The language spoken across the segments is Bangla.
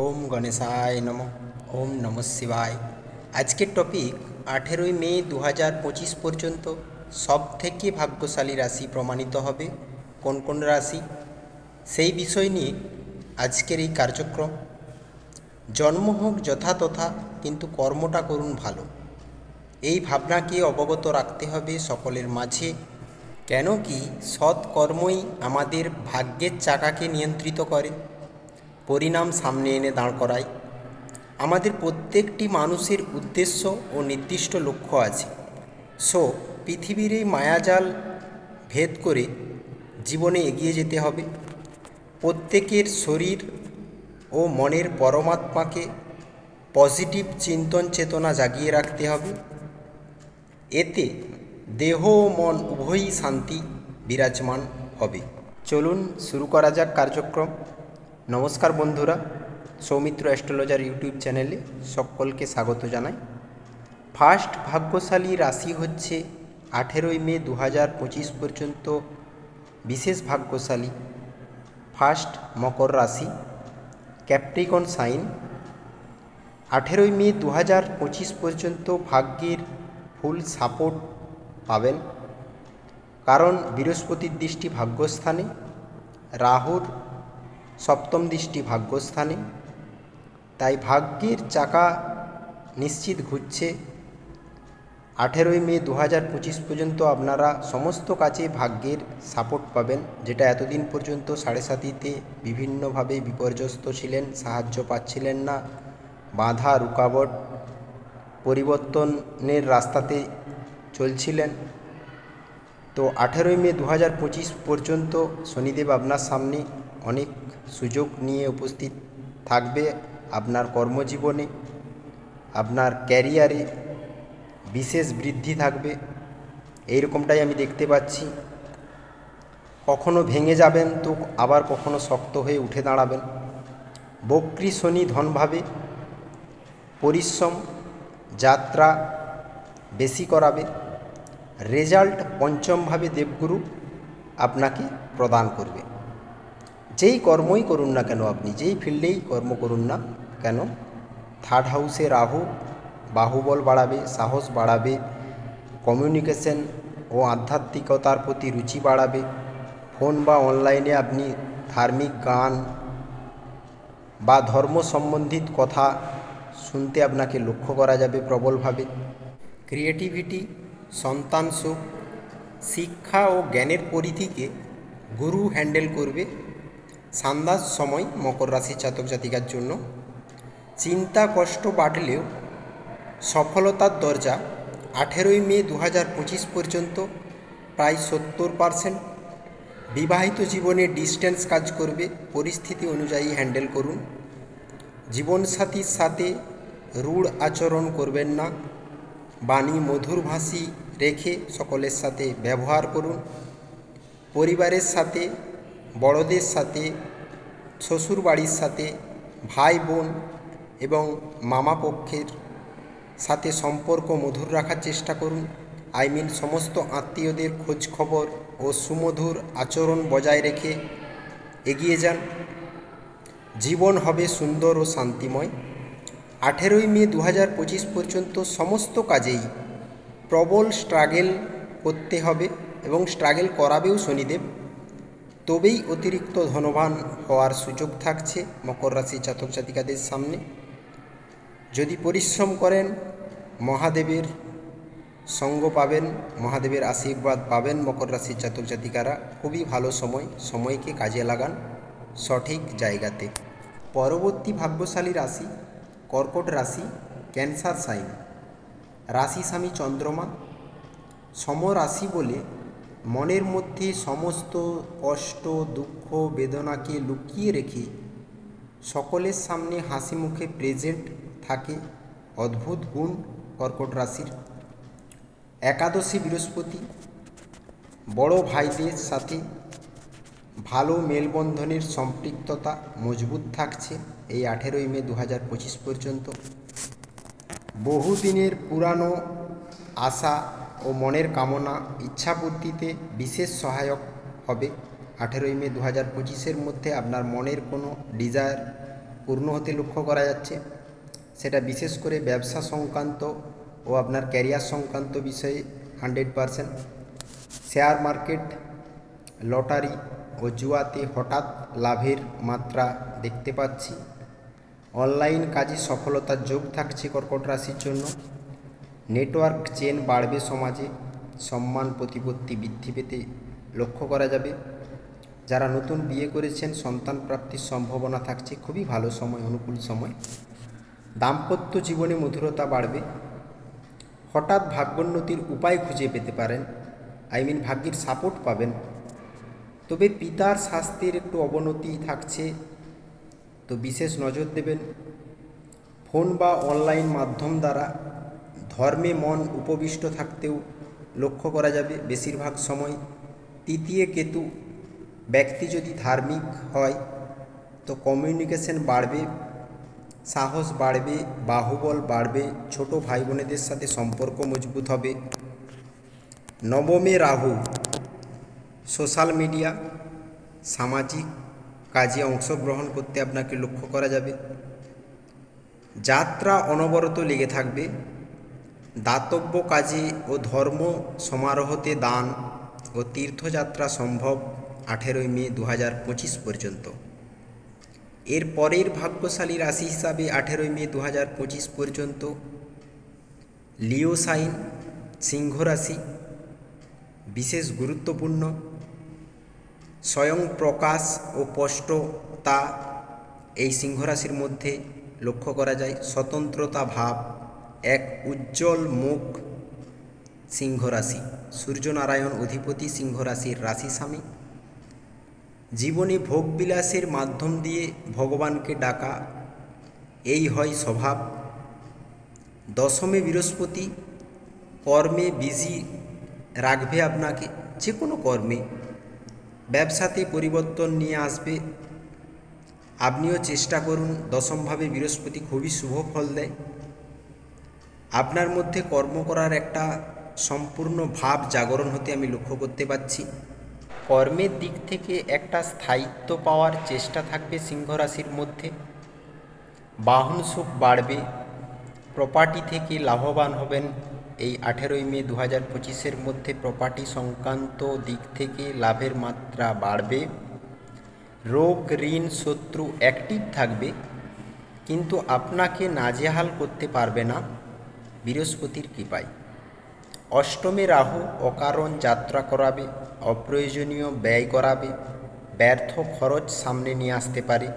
ওম গণেশায় নম। ওম নমঃ শিবায়। আজকের টপিক 18ই মে 2025 পর্যন্ত সব থেকে ভাগ্যশালী রাশি প্রমাণিত হবে কোন কোন রাশি, সেই বিষয় নিয়ে আজকের এই কার্যক্রম। জন্ম হোক যথাতথা, কিন্তু কর্মটা করুন ভালো, এই ভাবনাকে অবগত রাখতে হবে সকলের মাঝে। কেন কি সৎ কর্মই আমাদের ভাগ্যের চাকাকে নিয়ন্ত্রিত করে, পরিণাম সামনে এনে দাঁড় করায়। আমাদের প্রত্যেকটি মানুষের উদ্দেশ্য ও নির্দিষ্ট লক্ষ্য আছে। পৃথিবীর এই মায়াজাল ভেদ করে জীবনে এগিয়ে যেতে হবে। প্রত্যেকের শরীর ও মনের পরমাত্মাকে পজিটিভ চিন্তন চেতনা জাগিয়ে রাখতে হবে। এতে দেহ ও মন উভয়ই শান্তি বিরাজমান হবে। চলুন শুরু করা যাক কার্যক্রম। নমস্কার বন্ধুরা, সৌমিত্র অ্যাস্ট্রোলজার ইউটিউব চ্যানেলে সকলকে স্বাগত জানাই। ফার্স্ট ভাগ্যশালী রাশি হচ্ছে 18ই মে 2025 পর্যন্ত বিশেষ ভাগ্যশালী ফার্স্ট মকর রাশি, ক্যাপ্রিকন সাইন। 18ই মে 2025 পর্যন্ত ভাগ্যের ফুল সাপোর্ট পাবেন, কারণ বৃহস্পতির দৃষ্টি ভাগ্যস্থানে, রাহুর সপ্তম দৃষ্টি ভাগ্যস্থানে, তাই ভাগ্যের চাকা নিশ্চিত ঘুরছে। 18ই মে 2025 পর্যন্ত আপনারা সমস্ত কাজে ভাগ্যের সাপোর্ট পাবেন, যেটা এতদিন পর্যন্ত 7.5-তে বিভিন্নভাবে বিপর্যস্ত ছিলেন, সাহায্য পাচ্ছিলেন না, বাধা রুকাবট পরিবর্তনের রাস্তাতে চলছিলেন। তো 18ই মে 2025 পর্যন্ত শনিদেব আপনার সামনে অনেক সুযোগ নিয়ে উপস্থিত থাকবে। আপনার কর্মজীবনে, আপনার ক্যারিয়ারে বিশেষ বৃদ্ধি থাকবে, এইরকমটাই আমি দেখতে পাচ্ছি। কখনো ভেঙে যাবেন তো আবার কখনো শক্ত হয়ে উঠে দাঁড়াবেন। বক্রী শনি ধনভাবে পরিশ্রম যাত্রা বেশি করাবে। রেজাল্ট পঞ্চমভাবে দেবগুরু আপনাকে প্রদান করবে। যেই কর্মই করুন না কেন, আপনি যেই ফিল্ডেই কর্ম করুন না কেন, থার্ড হাউসে রাহু বাহুবল বাড়াবে, সাহস বাড়াবে, কমিউনিকেশন ও আধ্যাত্মিকতার প্রতি রুচি বাড়াবে। ফোন বা অনলাইনে আপনি ধার্মিক গান বা ধর্ম সম্বন্ধিত কথা শুনতে আপনাকে লক্ষ্য করা যাবে প্রবলভাবে। ক্রিয়েটিভিটি, সন্তান সুখ, শিক্ষা ও জ্ঞানের পরিধিকে গুরু হ্যান্ডেল করবে। সান্দাস সময় মকর রাশির জাতক জাতিকার জন্য। চিন্তা কষ্ট বাড়লেও সফলতার দরজা 18ই মে 2025 পর্যন্ত প্রায় 70%। বিবাহিত জীবনে ডিস্টেন্স কাজ করবে, পরিস্থিতি অনুযায়ী হ্যান্ডেল করুন। জীবনসাথীর সাথে রূঢ় আচরণ করবেন না, বাণী মধুরভাষী রেখে সকলের সাথে ব্যবহার করুন। পরিবারের সাথে, বড়দের সাথে, শ্বশুর বাড়ির সাথে, ভাই বোন এবং মামা পক্ষের সাথে সম্পর্ক মধুর রাখার চেষ্টা করুন। সমস্ত আত্মীয়দের খোঁজ খবর ও সুমধুর আচরণ বজায় রেখে এগিয়ে যান। জীবন হবে সুন্দর ও শান্তিময়। 18ই মে 2025 পর্যন্ত সমস্ত কাজেই প্রবল স্ট্রাগল করতে হবে এবং স্ট্রাগল করাবেও শনিদেব, তবেই অতিরিক্ত ধনবান হওয়ার সুযোগ থাকছে মকর রাশির জাতক জাতিকাদের সামনে। যদি পরিশ্রম করেন, মহাদেবের সঙ্গ পাবেন, মহাদেবের আশীর্বাদ পাবেন। মকর রাশির জাতক জাতিকারা খুবই ভালো সময়, সময়কে কাজে লাগান সঠিক জায়গাতে। পরবর্তী ভাগ্যশালী রাশি কর্কট রাশি, ক্যান্সার সাইন। রাশি স্বামী চন্দ্রমা। সমরাশি বলে মনের মধ্যে সমস্ত কষ্ট দুঃখ বেদনাকে লুকিয়ে রেখে সকলের সামনে হাসি মুখে প্রেজেন্ট থাকে অদ্ভুত গুণ কর্কট রাশির। একাদশী বৃহস্পতি, বড় ভাইদের সাথে ভালো মেলবন্ধনের সম্পৃক্ততা মজবুত থাকছে এই 18ই মে 2025 পর্যন্ত। বহুদিনের পুরানো আশা ও মনের কামনা ইচ্ছাপূর্তিতে বিশেষ সহায়ক হবে। 18ই মে 2025-এর মধ্যে আপনার মনের কোনো ডিজায়ার পূর্ণ হতে লক্ষ্য করা যাচ্ছে। সেটা বিশেষ করে ব্যবসা সংক্রান্ত ও আপনার ক্যারিয়ার সংক্রান্ত বিষয়ে 100%। শেয়ার মার্কেট, লটারি ও জুয়াতে হঠাৎ লাভের মাত্রা দেখতে পাচ্ছি। অনলাইন কাজে সফলতার যোগ থাকছে কর্কট রাশির জন্য। নেটওয়ার্ক চেন বাড়বে সমাজে, সম্মান প্রতিপত্তি বৃদ্ধি পেতে লক্ষ্য করা যাবে। যারা নতুন বিয়ে করেছেন সন্তান প্রাপ্তির সম্ভাবনা থাকছে, খুবই ভালো সময়, অনুকূল সময়। দাম্পত্য জীবনে মধুরতা বাড়বে। হঠাৎ ভাগ্যোন্নতির উপায় খুঁজে পেতে পারেন, ভাগ্যের সাপোর্ট পাবেন। তবে পিতার স্বাস্থ্যের একটু অবনতি থাকছে, তো বিশেষ নজর দেবেন। ফোন বা অনলাইন মাধ্যম দ্বারা ধর্মে মন উপবিষ্ট থাকতেও লক্ষ্য করা যাবে বেশিরভাগ সময়। তৃতীয় কেতু, ব্যক্তি যদি ধার্মিক হয় তো কমিউনিকেশন বাড়বে, সাহস বাড়বে, বাহুবল বাড়বে, ছোট ভাই বোনেদের সাথে সম্পর্ক মজবুত হবে। নবমে রাহু, সোশ্যাল মিডিয়া, সামাজিক কাজে অংশগ্রহণ করতে আপনাকে লক্ষ্য করা যাবে। যাত্রা অনবরত লেগে থাকবে। দাতব্য কাজে ও ধর্ম সমারোহতে দান ও তীর্থযাত্রা সম্ভব 18ই মে 2025 পর্যন্ত। এর পরের ভাগ্যশালী রাশি হিসাবে 18ই মে 2025 পর্যন্ত লিও সাইন, সিংহ রাশি, বিশেষ গুরুত্বপূর্ণ। স্বয়ং প্রকাশ ও স্পষ্টতা এই সিংহ রাশির মধ্যে লক্ষ্য করা যায়। স্বতন্ত্রতা ভাব, এক উজ্জ্বল মুখ সিংহ রাশি। সূর্যনারায়ণ অধিপতি সিংহ রাশির রাশি স্বামী। জীবনে ভোগবিলাসের মাধ্যম দিয়ে ভগবানকে ডাকা, এই হয় স্বভাব। দশমে বৃহস্পতি, কর্মে বিজি রাখবে আপনাকে, যে কোনো কর্মে। ব্যবসাতে পরিবর্তন নিয়ে আসবে, আপনিও চেষ্টা করুন। দশমভাবে বৃহস্পতি খুবই শুভ ফল দেয়। আপনার মধ্যে কর্ম করার একটা সম্পূর্ণ ভাব জাগরণ হতে আমি লক্ষ্য করতে পারছি। কর্মের দিক থেকে একটা স্থায়িত্ব পাওয়ার চেষ্টা থাকবে সিংহ রাশির মধ্যে। বাহন সুখ বাড়বে, প্রপার্টি থেকে লাভবান হবেন। এই 18ই মে 2025 মধ্যে প্রপার্টি সংক্রান্ত দিক থেকে লাভের মাত্রা বাড়বে। রোগ, ঋণ, শত্রু অ্যাক্টিভ থাকবে, কিন্তু আপনাকে নাজেহাল করতে পারবে না বৃহস্পতির কৃপায়। অষ্টমে রাহু অকারণ যাত্রা করাবে, অপ্রয়োজনীয় ব্যয় করাবে, ব্যর্থ খরচ সামনে নিয়ে আসতে পারে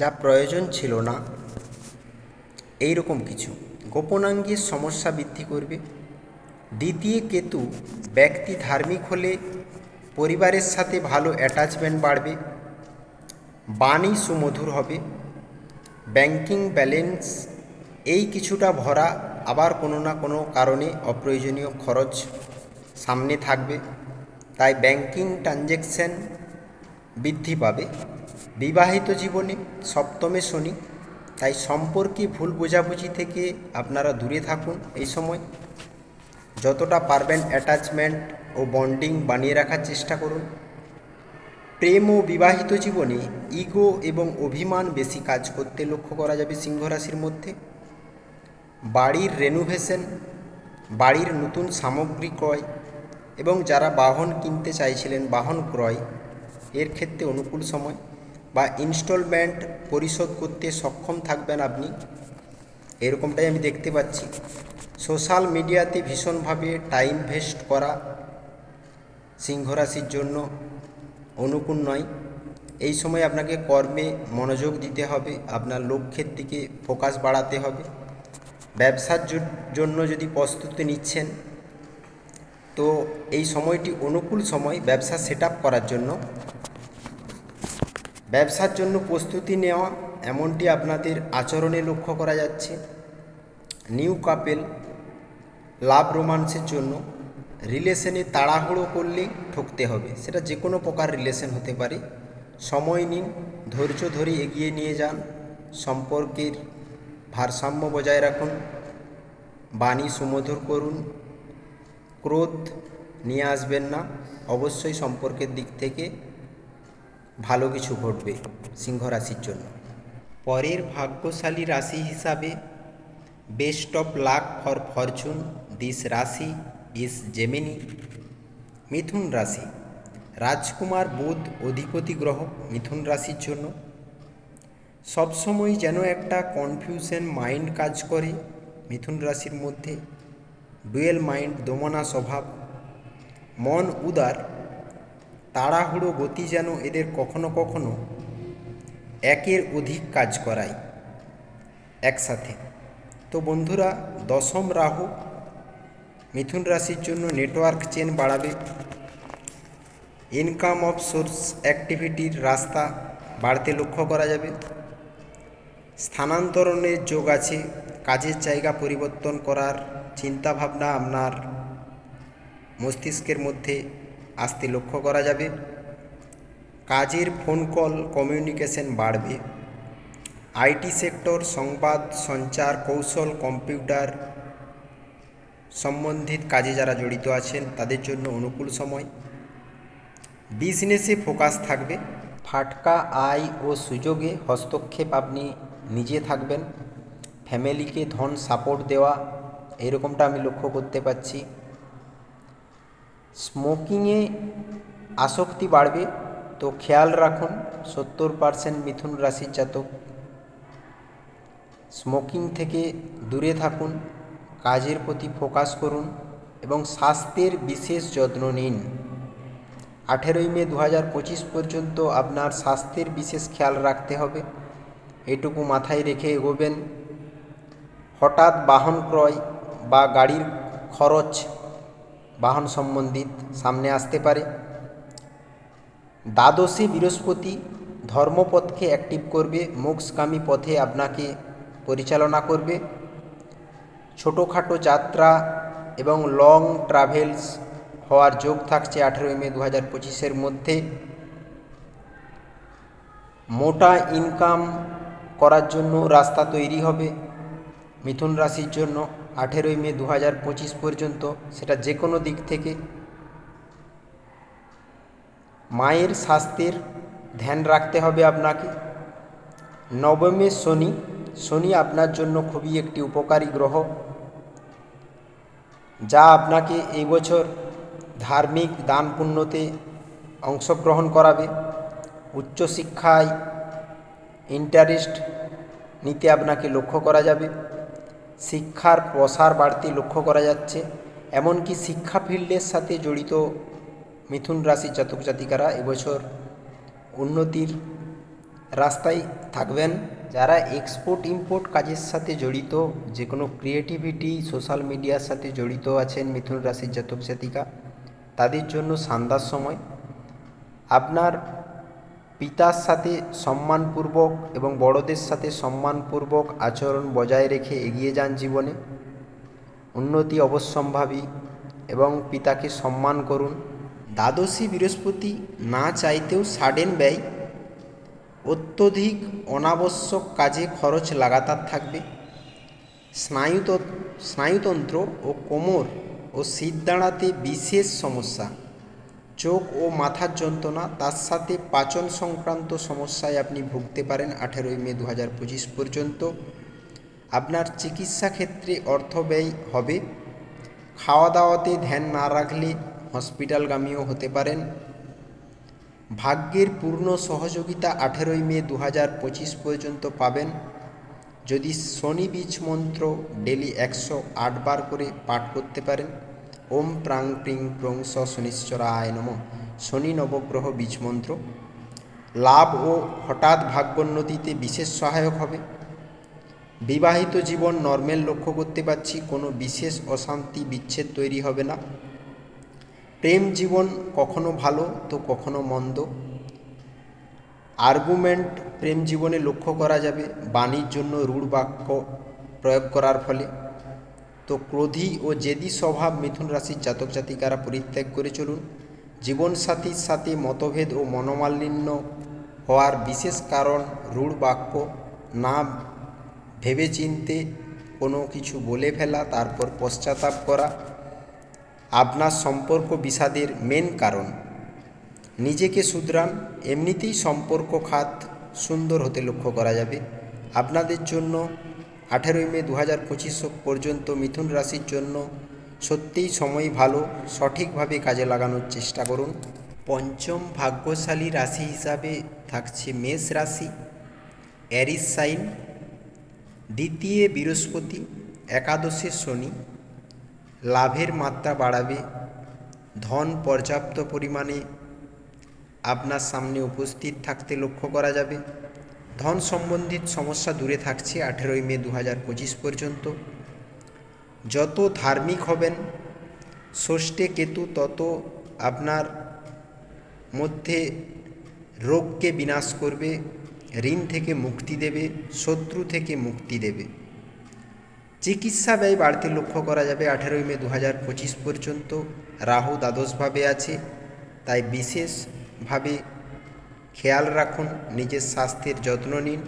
যা প্রয়োজন ছিল না, এই রকম কিছু। গোপনাঙ্গের সমস্যা বৃদ্ধি করবে। দ্বিতীয় কেতু, ব্যক্তি ধার্মিক হলে পরিবারের সাথে ভালো অ্যাটাচমেন্ট বাড়বে, বাণী সুমধুর হবে। ব্যাংকিং ব্যালেন্স এই কিছুটা ভরা, আবার কোনো না কোনো কারণে অপ্রয়োজনীয় খরচ সামনে থাকবে, তাই ব্যাংকিং ট্রানজ্যাকশান বৃদ্ধি পাবে। বিবাহিত জীবনে সপ্তমে শনি, তাই সম্পর্কে ভুল বোঝাবুঝি থেকে আপনারা দূরে থাকুন। এই সময় যতটা পারবেন অ্যাটাচমেন্ট ও বন্ডিং বানিয়ে রাখার চেষ্টা করুন। প্রেম ও বিবাহিত জীবনে ইগো এবং অভিমান বেশি কাজ করতে লক্ষ্য করা যাবে সিংহ রাশির মধ্যে। বাড়ির রেনোভেশন, বাড়ির নতুন সামগ্রী ক্রয় এবং যারা বাহন কিনতে চাইছিলেন বাহন ক্রয়, এর ক্ষেত্রে অনুকূল সময়। বা ইনস্টলমেন্ট পরিশোধ করতে সক্ষম থাকবেন আপনি, এরকমটাই আমি দেখতে পাচ্ছি। সোশ্যাল মিডিয়াতে ভীষণভাবে টাইম ভেস্ট করা সিংহ রাশির জন্য অনুকূল নয়। এই সময় আপনাকে কর্মে মনোযোগ দিতে হবে, আপনার লক্ষ্যের দিকে ফোকাস বাড়াতে হবে। ব্যবসার জন্য যদি প্রস্তুতি নিচ্ছেন তো এই সময়টি অনুকূল সময় ব্যবসা সেট আপ করার জন্য। ব্যবসার জন্য প্রস্তুতি নেওয়া এমনটি আপনাদের আচরণে লক্ষ্য করা যাচ্ছে। নিউ কাপেল, লাভ রোমান্সের জন্য রিলেশনে তাড়াহুড়ো করলে ঠকতে হবে, সেটা যে কোনো প্রকার রিলেশন হতে পারে। সময় নিন, ধৈর্য ধরে এগিয়ে নিয়ে যান, সম্পর্কের ভারসাম্য বজায় রাখুন, বাণী সুমধুর করুন, ক্রোধ নিয়ে আসবেন না। অবশ্যই সম্পর্কের দিক থেকে ভালো কিছু ঘটবে সিংহ রাশির জন্য। পরের ভাগ্যশালী রাশি হিসাবে best of luck for Fortune this রাশি ইজ জেমিনি। মিথুন রাশি, রাজকুমার বুধ অধিপতি গ্রহ মিথুন রাশির জন্য। সবসময় যেন একটা কনফিউশন মাইন্ড কাজ করে মিথুন রাশির মধ্যে, ডুয়েল মাইন্ড, দমনা স্বভাব, মন উদার, তাড়াহুড়ো গতি যেন এদের কখনো কখনো একের অধিক কাজ করায় একসাথে। তো বন্ধুরা, দশম রাহু মিথুন রাশির জন্য নেটওয়ার্ক চেন বাড়াবে, ইনকাম অফ সোর্স অ্যাক্টিভিটির রাস্তা বাড়তে লক্ষ্য করা যাবে, স্থানান্তরণের যোগ আছে, কাজের জায়গা পরিবর্তন করার চিন্তাভাবনা আপনার মস্তিষ্কের মধ্যে আসতে লক্ষ্য করা যাবে, কাজের ফোন কল কমিউনিকেশন বাড়বে, আইটি সেক্টর, সংবাদ সঞ্চার কৌশল, কম্পিউটার সম্বন্ধিত কাজে যারা জড়িত আছেন তাদের জন্য অনুকূল সময়। বিজনেসে ফোকাস থাকবে, ফাটকা আয় ও সুযোগে হস্তক্ষেপ আপনি নিজে থাকবেন, ফ্যামিলিকে ধন সাপোর্ট দেওয়া এরকমটা আমি লক্ষ্য করতে পারছি। স্মোকিংয়ে আসক্তি বাড়বে, তো খেয়াল রাখুন 70% মিথুন রাশির জাতক স্মোকিং থেকে দূরে থাকুন, কাজের প্রতি ফোকাস করুন এবং স্বাস্থ্যের বিশেষ যত্ন নিন। 18 মে 2025 পর্যন্ত আপনার স্বাস্থ্যের বিশেষ খেয়াল রাখতে হবে, এটুকু মাথায় রেখে এগোবেন। হঠাৎ বাহন ক্রয় বা গাড়ির খরচ বাহন সম্বন্ধিত সামনে আসতে পারে। দ্বাদশে বৃহস্পতি ধর্মপথকে অ্যাক্টিভ করবে, মোক্ষগামী পথে আপনাকে পরিচালনা করবে। ছোটোখাটো যাত্রা এবং লং ট্রাভেলস হওয়ার যোগ থাকছে 18 মে 2025 মধ্যে। মোটা ইনকাম করার জন্য রাস্তা তৈরি হবে মিথুন রাশির জন্য 18 মে 2025 পর্যন্ত, সেটা যে কোনো দিক থেকে। মায়ের স্বাস্থ্যের ধ্যান রাখতে হবে আপনাকে। নবমে শনি আপনার জন্য খুবই একটি উপকারী গ্রহ, যা আপনাকে এই বছর ধার্মিক দান পুণ্যতে অংশগ্রহণ করাবে। উচ্চশিক্ষায় ইন্টারেস্ট নিতে আপনাকে লক্ষ্য করা যাবে, শিক্ষার প্রসার বাড়তে লক্ষ্য করা যাচ্ছে। এমনকি শিক্ষা ফিল্ডের সাথে জড়িত মিথুন রাশির জাতক জাতিকারা এবছর উন্নতির রাস্তায় থাকবেন। যারা এক্সপোর্ট ইম্পোর্ট কাজের সাথে জড়িত, যে কোনো ক্রিয়েটিভিটি সোশ্যাল মিডিয়ার সাথে জড়িত আছেন মিথুন রাশির জাতক জাতিকা, তাদের জন্য শানদার সময়। আপনার পিতার সাথে সম্মানপূর্বক এবং বড়দের সাথে সম্মানপূর্বক আচরণ বজায় রেখে এগিয়ে যান জীবনে। উন্নতি অবশ্যম্ভাবী এবং পিতাকে সম্মান করুন। দ্বাদশী বৃহস্পতি না চাইতেও সাডেন ব্যয়, অত্যধিক অনাবশ্যক কাজে খরচ লাগাতার থাকবে। স্নায়ুতন্ত্র ও কোমর ও শীত দাঁড়াতে বিশেষ সমস্যা, চোখ ও মাথার যন্ত্রণা, তার সাথে পাচন সংক্রান্ত সমস্যায় আপনি ভুগতে পারেন 18 মে 2025 পর্যন্ত। আপনার চিকিৎসা ক্ষেত্রে অর্থ ব্যয় হবে। খাওয়া দাওয়াতে ধ্যান না রাখলে হসপিটালগামীও হতে পারেন। ভাগ্যের পূর্ণ সহযোগিতা 18 মে 2025 পর্যন্ত পাবেন যদি শনি বীজ মন্ত্র ডেলি 108 বার করে পাঠ করতে পারেন। ওম প্রাং প্রিং প্রং স শনিশ্চরায় নমঃ, শনি নবগ্রহ বীজ মন্ত্র। লাভ ও হঠাৎ ভাগ্যোন্নতিতে বিশেষ সহায়ক হবে। বিবাহিত জীবন নর্মাল লক্ষ্য করতে পারছি, কোনো বিশেষ অশান্তি বিচ্ছেদ তৈরি হবে না। প্রেম জীবন কখনো ভালো তো কখনো মন্দ। আর্গুমেন্ট প্রেম জীবনে লক্ষ্য করা যাবে বাণীর জন্য রূঢ় বাক্য প্রয়োগ করার ফলে। তো ক্রোধী ও জেদি স্বভাব মিথুন রাশির জাতক জাতিকারা পরিত্যাগ করে চলুন। জীবনসাথীর সাথে মতভেদ ও মনোমালিন্য হওয়ার বিশেষ কারণ রূঢ় বাক্য, না ভেবেচিন্তে কোনো কিছু বলে ফেলা তারপর পশ্চাতাপ করা আপনার সম্পর্ক বিষাদের মেন কারণ। নিজেকে শুধরান, এমনিতেই সম্পর্ক খাত সুন্দর হতে লক্ষ্য করা যাবে। আপনাদের জন্য 18 মে 2025 পর্যন্ত মিথুন রাশির জন্য সত্যিই সময় ভালো, সঠিকভাবে কাজে লাগানোর চেষ্টা করুন। পঞ্চম ভাগ্যশালী রাশি হিসাবে থাকছে মেষ রাশি, এরিস সাইন, দ্বিতীয় বৃহস্পতি, একাদশে শনি। লাভের মাত্রা বাড়াবে, ধন পর্যাপ্ত পরিমাণে আপনার সামনে উপস্থিত থাকতে লক্ষ্য করা যাবে। ধন সম্বন্ধিত সমস্যা দূরে থাকছে 18 মে 2025 পর্যন্ত। যত ধার্মিক হবেন, ষষ্ঠে কেতু তত আপনার মধ্যে রোগকে বিনাশ করবে, ঋণ থেকে মুক্তি দেবে, শত্রু থেকে মুক্তি দেবে। চিকিৎসা ব্যয় বাড়তে লক্ষ্য করা যাবে 18 মে 2025 পর্যন্ত। রাহু দ্বাদশভাবে আছে, তাই বিশেষভাবে খেয়াল রাখুন, নিজের স্বাস্থ্যের যত্ন নিন।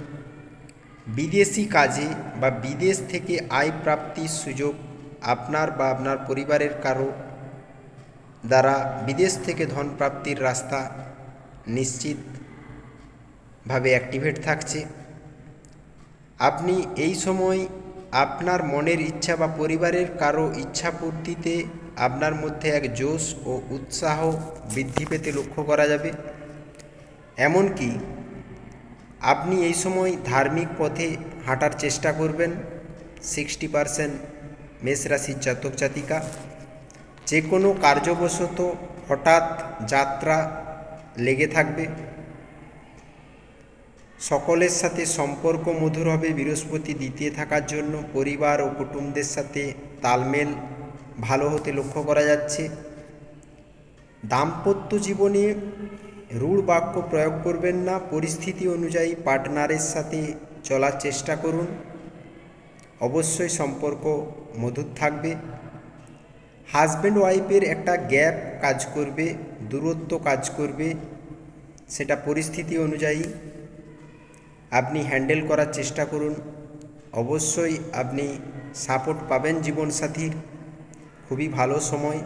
বিদেশি কাজে বা বিদেশ থেকে আয় প্রাপ্তির সুযোগ আপনার বা আপনার পরিবারের কারো দ্বারা বিদেশ থেকে ধন প্রাপ্তির রাস্তা নিশ্চিতভাবে অ্যাক্টিভেট থাকছে। আপনি এই সময় আপনার মনের ইচ্ছা বা পরিবারের কারো ইচ্ছা পূর্তিতে আপনার মধ্যে এক জোশ ও উৎসাহ বৃদ্ধি পেতে লক্ষ্য করা যাবে। এমনকি আপনি এই সময় ধার্মিক পথে হাঁটার চেষ্টা করবেন। 60% মেষ রাশির জাতক জাতিকা যে কোনো কার্যবশত হঠাৎ যাত্রা লেগে থাকবে। সকলের সাথে সম্পর্ক মধুর হবে বৃহস্পতি দ্বিতীয় থাকার জন্য। পরিবার ও কুটুম্বদের সাথে তালমেল ভালো হতে লক্ষ্য করা যাচ্ছে। দাম্পত্য জীবনে রূঢ় বাক্য প্রয়োগ করবেন না, পরিস্থিতি অনুযায়ী পার্টনারের সাথে চলার চেষ্টা করুন। অবশ্যই সম্পর্ক মধুর থাকবে। হাজব্যান্ড ওয়াইফের একটা গ্যাপ কাজ করবে, দূরত্ব কাজ করবে, সেটা পরিস্থিতি অনুযায়ী আপনি হ্যান্ডেল করার চেষ্টা করুন। অবশ্যই আপনি সাপোর্ট পাবেন জীবনসাথীর, খুবই ভালো সময়।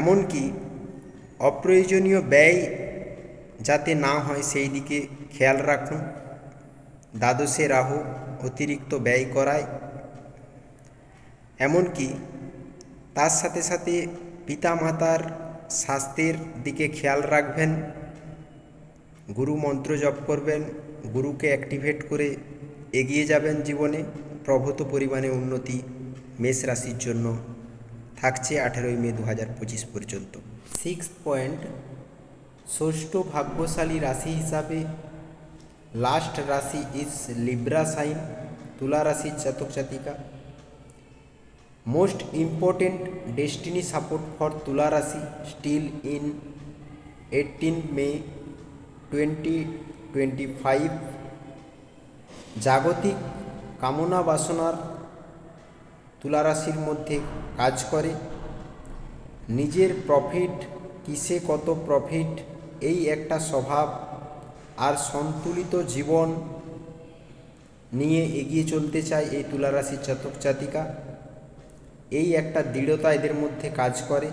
এমনকি অপ্রয়োজনীয় ব্যয় যাতে না হয় সেই দিকে খেয়াল রাখুন। দ্বাদশে রাহু অতিরিক্ত ব্যয় করায়। এমনকি তার সাথে সাথে পিতামাতার স্বাস্থ্যের দিকে খেয়াল রাখবেন। গুরু মন্ত্র জপ করবেন, গুরুকে অ্যাক্টিভেট করে এগিয়ে যাবেন জীবনে। প্রভূত পরিমাণে উন্নতি মেষ রাশির জন্য থাকছে 18 মে 2025 পর্যন্ত। 6th পয়েন্ট, ষষ্ঠ ভাগ্যশালী রাশি হিসাবে লাস্ট রাশি ইজ লিব্রা সাইন, তুলা রাশির জাতক জাতিকা। Most important destiny support for তুলা রাশি স্টিল ইন 18 মে 2025। জাগতিক কামনা বাসনার তুলা রাশির মধ্যে কাজ করে। নিজের প্রফিট, কিসে কত প্রফিট, এই একটা স্বভাব আর সন্তুলিত জীবন নিয়ে এগিয়ে চলতে চায় এই তুলা রাশির জাতক জাতিকা। এই একটা দৃঢ়তা এদের মধ্যে কাজ করে।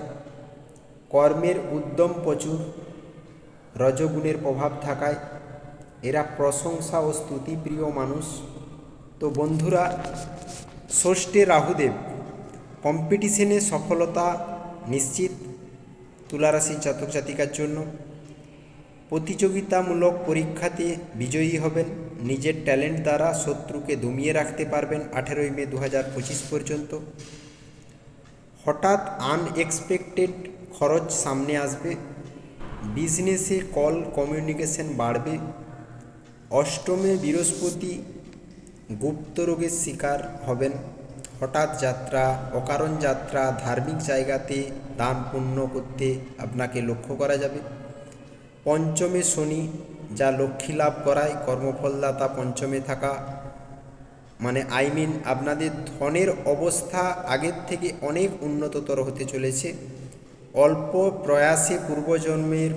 কর্মের উদ্যম প্রচুর, রজগুণের প্রভাব থাকায় এরা প্রশংসা ও স্তুতিপ্রিয় মানুষ। তো বন্ধুরা, ষষ্ঠে রাহুদেব, কম্পিটিশনে সফলতা নিশ্চিত তুলা রাশির জাতক জাতিকার জন্য। প্রতিযোগিতামূলক পরীক্ষাতে বিজয়ী হবেন, নিজের ট্যালেন্ট দ্বারা শত্রুকে দমিয়ে রাখতে পারবেন 18 মে 2025 পর্যন্ত। হঠাৎ আনএক্সপেক্টেড খরচ সামনে আসবে। বিজনেসে কল কমিউনিকেশন বাড়বে। অষ্টমে বৃহস্পতি, গুপ্ত রোগের শিকার হবেন। হঠাৎ যাত্রা, অকারণ যাত্রা, ধার্মিক জায়গাতে দান পুণ্য করতে আপনাকে লক্ষ্য করা যাবে। পঞ্চমে শনি, যা লক্ষ্মী লাভ করায়, কর্মফলদাতা পঞ্চমে থাকা মানে আপনাদের ধনের অবস্থা আগের থেকে অনেক উন্নততর হতে চলেছে। অল্প প্রয়াসে পূর্বজন্মের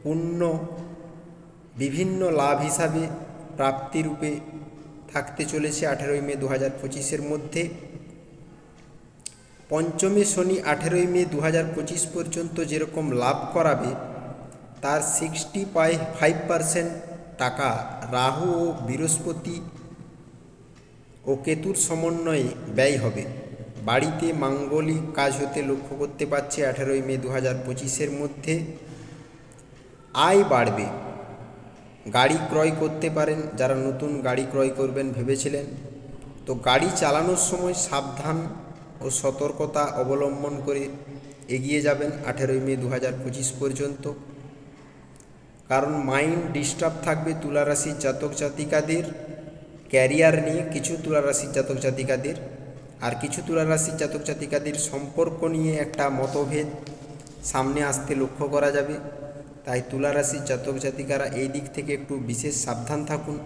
পুণ্য বিভিন্ন লাভ হিসাবে প্রাপ্তিরূপে থাকতে চলেছে 18 মে 2025 মধ্যে। পঞ্চমে শনি 18 মে 2025 পর্যন্ত যেরকম লাভ করাবে, তার 65% টাকা রাহু ও বৃহস্পতি ও কেতুর সমন্বয়ে ব্যয় হবে। বাড়িতে মাঙ্গলিক কাজ হতে লক্ষ্য করতে পারছে 18 মে 2025-এর মধ্যে। আয় বাড়বে। গাড়ি ক্রয় করতে পারেন, যারা নতুন গাড়ি ক্রয় করবেন ভেবেছিলেন। তো গাড়ি চালানোর সময় সাবধান ও সতর্কতা অবলম্বন করে এগিয়ে যাবেন 18 মে 2025 পর্যন্ত। কারণ মাইন্ড ডিস্টার্ব থাকবে তুলা রাশির জাতক জাতিকাদের ক্যারিয়ার নিয়ে, কিছু তুলা রাশির জাতক জাতিকাদের, আর কিছু তুলা রাশির জাতক জাতিকাদের সম্পর্ক নিয়ে একটা মতভেদ সামনে আসতে লক্ষ্য করা যাবে। তাই তুলা রাশির জাতক জাতিকারা এই দিক থেকে একটু বিশেষ সাবধান থাকুন।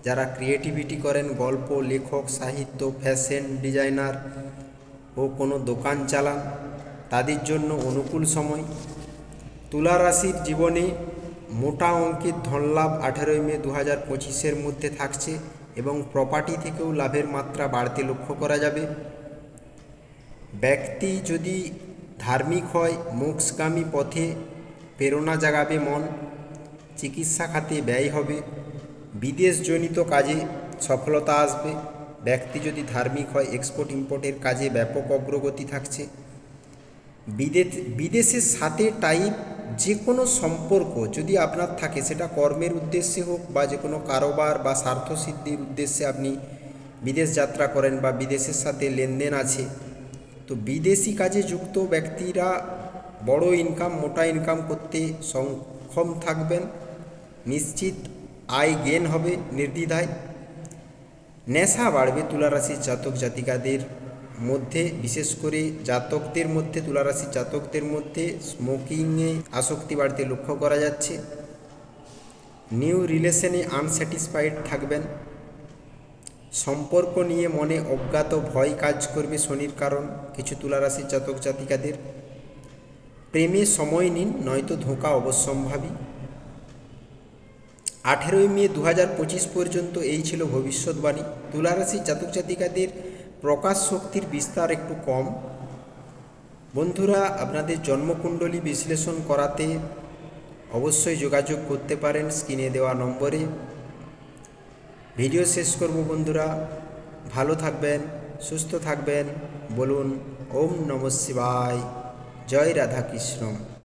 যারা ক্রিয়েটিভিটি করেন, গল্প লেখক, সাহিত্য, ফ্যাশন ডিজাইনার ও কোনো দোকান চালান, তাদের জন্য অনুকূল সময়। তুলা রাশির জীবনে মোটা অঙ্কের ধনলাভ 18 মে 2025-এর মধ্যে থাকছে এবং প্রপার্টি থেকেও লাভের মাত্রা বাড়তে লক্ষ্য করা যাবে। ব্যক্তি যদি ধার্মিক হয়, মোক্ষগামী পথে প্রেরণা জাগাবে মন। চিকিৎসা খাতে ব্যয় হবে। বিদেশজনিত কাজে সফলতা আসবে। ব্যক্তি যদি ধার্মিক হয়, এক্সপোর্ট ইম্পোর্টের কাজে ব্যাপক অগ্রগতি থাকছে। বিদেশের সাথে টাইপ যে কোনো সম্পর্ক যদি আপনার থাকে, সেটা কর্মের উদ্দেশ্যে হোক বা যে কোনো কারোবার বা স্বার্থসিদ্ধির উদ্দেশ্যে আপনি বিদেশ যাত্রা করেন বা বিদেশের সাথে লেনদেন আছে, তো বিদেশি কাজে যুক্ত ব্যক্তিরা বড় ইনকাম, মোটা ইনকাম করতে সক্ষম থাকবেন। নিশ্চিত আয় গেন হবে নির্দ্বিধায়। নেশা বাড়বে তুলা রাশির জাতক জাতিকাদের মধ্যে, বিশেষ করে জাতকদের মধ্যে, তুলা রাশির জাতকদের মধ্যে স্মোকিংয়ে আসক্তি বাড়তে লক্ষ্য করা যাচ্ছে। নিউ রিলেশনে আনস্যাটিসফাইড থাকবেন। সম্পর্ক নিয়ে মনে অজ্ঞাত ভয় কাজ করবে শনির কারণ কিছু তুলা রাশির জাতক জাতিকাদের। প্রেমে সময় নিন, নয়তো ধোঁকা অবশ্যম্ভাবী। 18 মে 2025 পর্যন্ত এই ছিল ভবিষ্যৎবাণী। তুলা রাশির জাতক জাতিকাদের প্রকাশ শক্তির বিস্তার একটু কম। বন্ধুরা, আপনাদের জন্মকুণ্ডলী বিশ্লেষণ করাতে অবশ্যই যোগাযোগ করতে পারেন স্ক্রিনে দেওয়া নম্বরে। ভিডিও শেষ করব বন্ধুরা। ভালো থাকবেন, সুস্থ থাকবেন। বলুন ওম নমঃ শিবায়। জয় রাধাকৃষ্ণ।